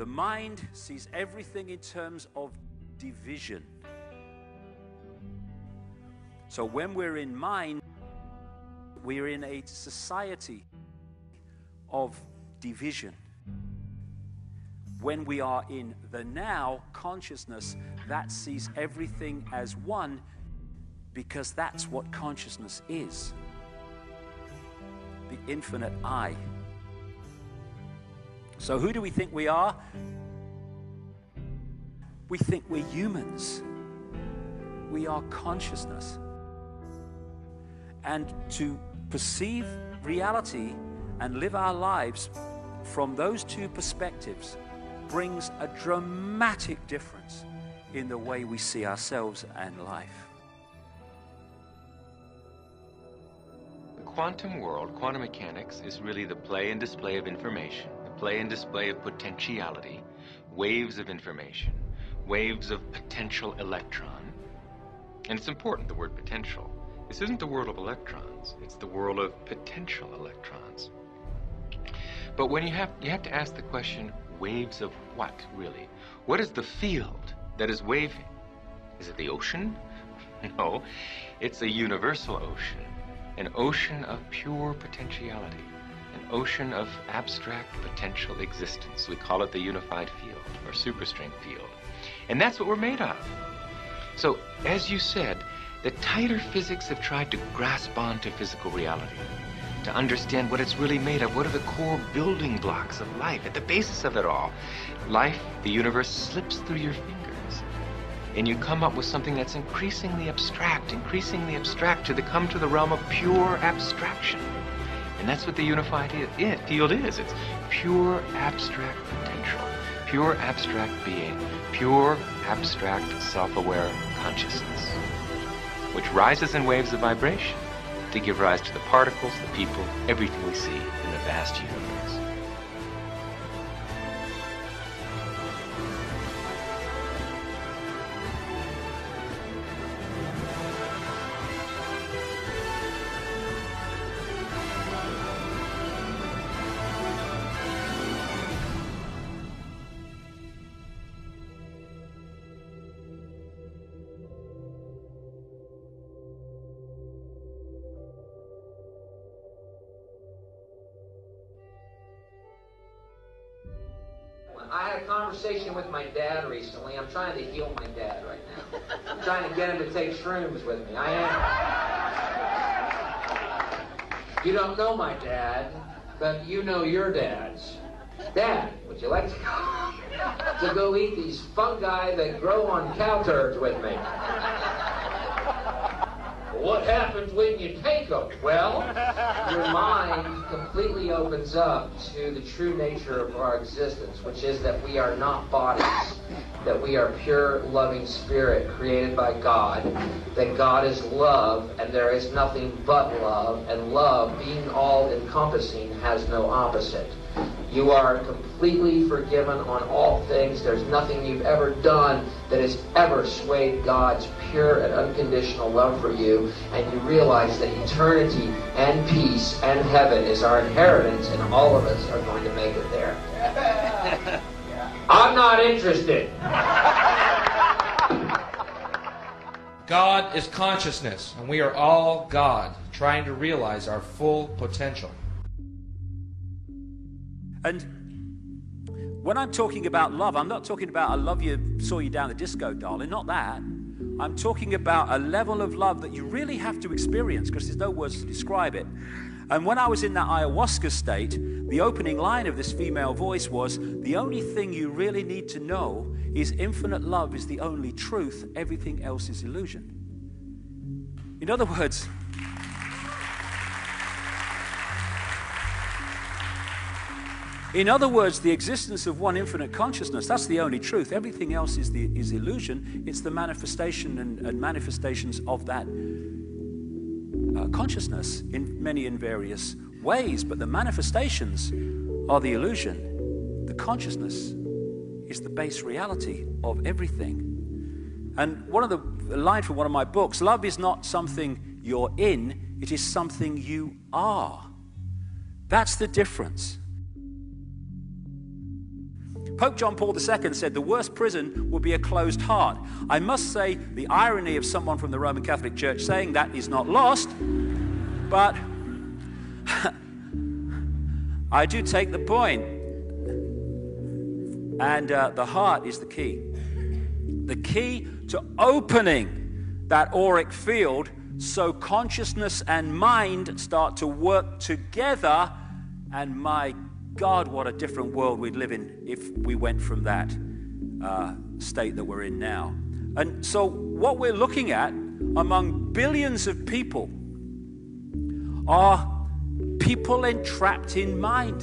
The mind sees everything in terms of division. So when we're in mind, we're in a society of division. When we are in the now consciousness, that sees everything as one, because that's what consciousness is. The infinite I. So who do we think we are? We think we're humans. We are consciousness. And to perceive reality and live our lives from those two perspectives brings a dramatic difference in the way we see ourselves and life. The quantum world, quantum mechanics, is really the play and display of information, the play and display of potentiality, waves of information, waves of potential electron. And it's important, the word potential. This isn't the world of electrons, it's the world of potential electrons. But when you have to ask the question, waves of what, really? What is the field that is waving? Is it the ocean? No, it's a universal ocean, an ocean of pure potentiality, an ocean of abstract potential existence. We call it the unified field, or superstring field. And that's what we're made of. So, as you said, the tighter physics have tried to grasp onto physical reality, to understand what it's really made of. What are the core building blocks of life, at the basis of it all? Life, the universe, slips through your fingers, and you come up with something that's increasingly abstract to come to the realm of pure abstraction. And that's what the unified field is. It's pure abstract potential, pure abstract being, pure abstract self-aware consciousness, which rises in waves of vibration to give rise to the particles, the people, everything we see in the vast universe. I had a conversation with my dad recently. I'm trying to heal my dad right now. I'm trying to get him to take shrooms with me. I am. You don't know my dad, but you know your dad's. Dad, would you like to go eat these fungi that grow on cow turds with me? What happens when you take them? Well, your mind completely opens up to the true nature of our existence, which is that we are not bodies, that we are pure, loving spirit created by God, that God is love, and there is nothing but love, and love, being all-encompassing, has no opposite. You are completely forgiven on all things. There's nothing you've ever done that has ever swayed God's pure and unconditional love for you. And you realize that eternity and peace and heaven is our inheritance, and all of us are going to make it there. I'm not interested. God is consciousness, and we are all God, trying to realize our full potential. And when I'm talking about love, I'm not talking about I love you, saw you down the disco, darling, not that. I'm talking about a level of love that you really have to experience, because there's no words to describe it. And when I was in that ayahuasca state, the opening line of this female voice was, the only thing you really need to know is infinite love is the only truth, everything else is illusion. In other words, the existence of one infinite consciousness, that's the only truth. Everything else is illusion. It's the manifestation and manifestations of that consciousness in many and various ways. But the manifestations are the illusion. The consciousness is the base reality of everything. And one of the line from one of my books, love is not something you're in, it is something you are. That's the difference. Pope John Paul II said the worst prison would be a closed heart. I must say the irony of someone from the Roman Catholic Church saying that is not lost, but I do take the point. And the heart is the key. The key to opening that auric field so consciousness and mind start to work together. And my God, what a different world we'd live in if we went from that state that we're in now. And so what we're looking at among billions of people are people entrapped in mind.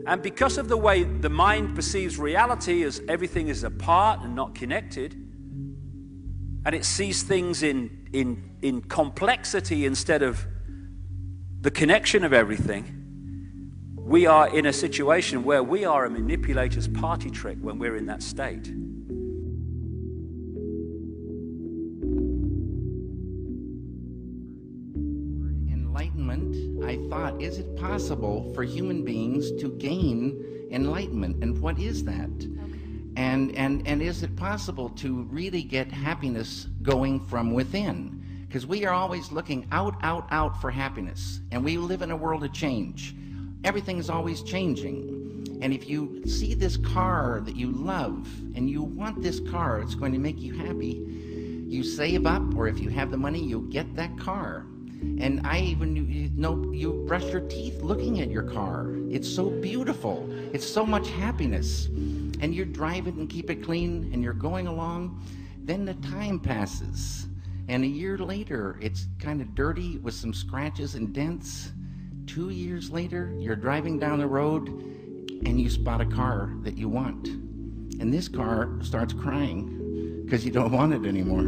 And because of the way the mind perceives reality as everything is apart and not connected, and it sees things in complexity instead of the connection of everything, we are in a situation where we are a manipulator's party trick when we're in that state. Enlightenment, I thought, is it possible for human beings to gain enlightenment? And what is that? And is it possible to really get happiness going from within? Because we are always looking out for happiness. And we live in a world of change. Everything is always changing. And if you see this car that you love and you want this car, it's going to make you happy, you save up, or if you have the money, you get that car. And I even know you brush your teeth looking at your car. It's so beautiful. It's so much happiness. And you drive it and keep it clean and you're going along. Then the time passes. And a year later, it's kind of dirty with some scratches and dents. 2 years later, you're driving down the road and you spot a car that you want. And this car starts crying because you don't want it anymore.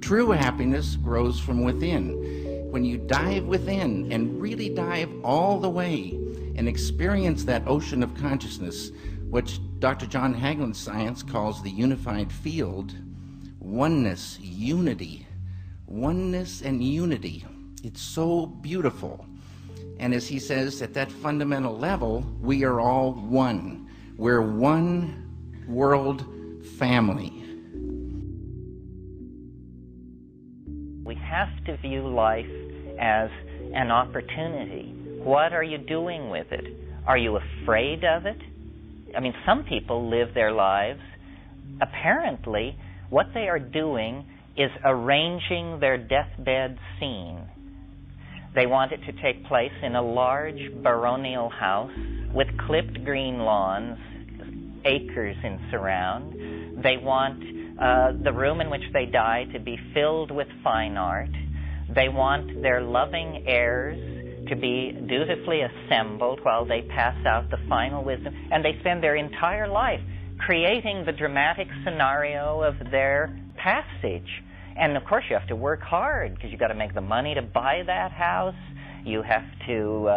True happiness grows from within. When you dive within and really dive all the way and experience that ocean of consciousness, which Dr. John Hagelin's science calls the unified field, oneness, unity, oneness and unity. It's so beautiful. And as he says, at that fundamental level, we are all one. We're one world family. We have to view life as an opportunity. What are you doing with it? Are you afraid of it? I mean, some people live their lives, apparently, what they are doing is arranging their deathbed scene. They want it to take place in a large baronial house with clipped green lawns, acres in surround. They want the room in which they die to be filled with fine art. They want their loving heirs to be dutifully assembled while they pass out the final wisdom. And they spend their entire life creating the dramatic scenario of their passage. And of course you have to work hard because you've got to make the money to buy that house. You have to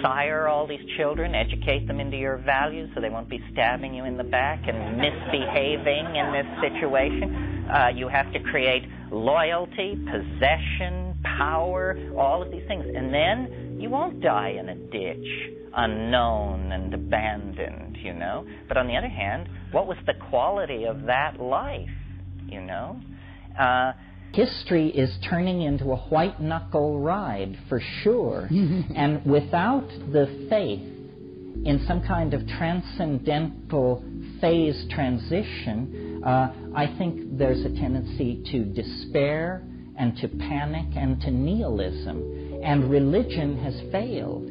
sire all these children, educate them into your values so they won't be stabbing you in the back and misbehaving in this situation. You have to create loyalty, possession, power, all of these things. And then you won't die in a ditch, unknown and abandoned, you know. But on the other hand, what was the quality of that life, you know? History is turning into a white-knuckle ride, for sure. And without the faith in some kind of transcendental phase transition, I think there's a tendency to despair and to panic and to nihilism. And religion has failed.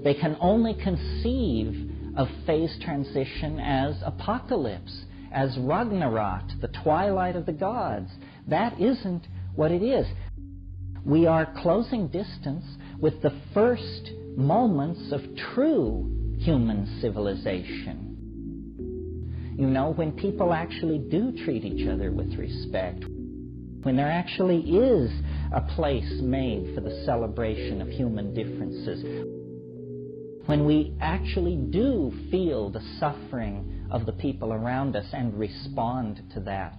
They can only conceive of phase transition as apocalypse, as Ragnarok, the twilight of the gods. That isn't what it is. We are closing distance with the first moments of true human civilization. You know, when people actually do treat each other with respect, when there actually is a place made for the celebration of human differences, when we actually do feel the suffering of the people around us and respond to that.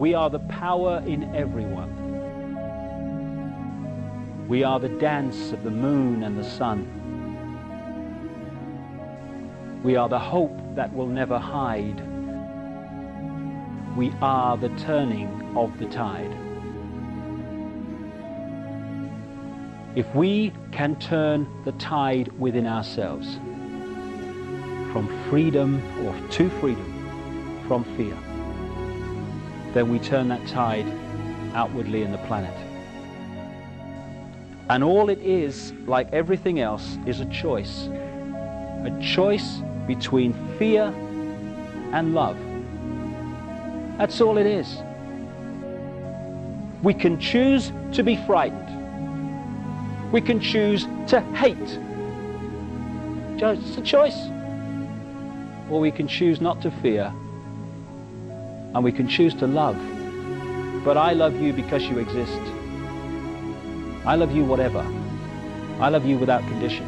We are the power in everyone. We are the dance of the moon and the sun. We are the hope that will never hide. We are the turning of the tide. If we can turn the tide within ourselves, from freedom or to freedom, from fear, then we turn that tide outwardly in the planet. And all it is, like everything else, is a choice. A choice between fear and love. That's all it is. We can choose to be frightened. We can choose to hate. It's a choice. Or we can choose not to fear, and we can choose to love. But I love you because you exist. I love you whatever. I love you without condition.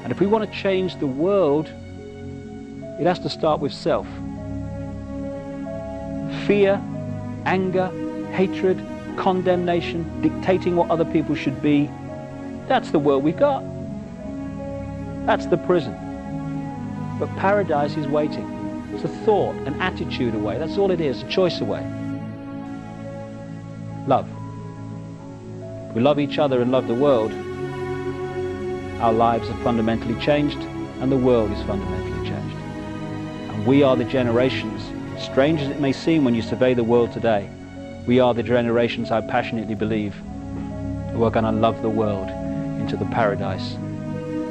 And if we want to change the world, it has to start with self. Fear, anger, hatred, condemnation, dictating what other people should be, that's the world we've got. That's the prison. But paradise is waiting. It's a thought, an attitude away. That's all it is, a choice away. Love. If we love each other and love the world, our lives are fundamentally changed and the world is fundamentally changed. And we are the generations, strange as it may seem when you survey the world today, we are the generations, I passionately believe, who are going to love the world into the paradise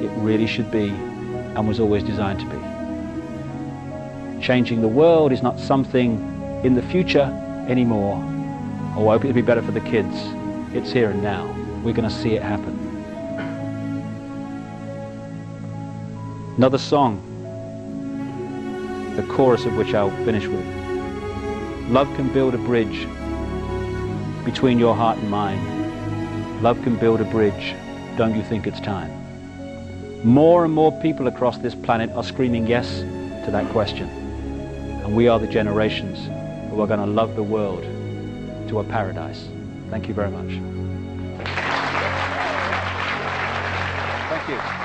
it really should be and was always designed to be. Changing the world is not something in the future anymore. Oh, I hope it'll be better for the kids. It's here and now. We're going to see it happen. Another song, the chorus of which I'll finish with. Love can build a bridge between your heart and mine. Love can build a bridge. Don't you think it's time? More and more people across this planet are screaming yes to that question. And we are the generations who are going to love the world to a paradise. Thank you very much. Thank you.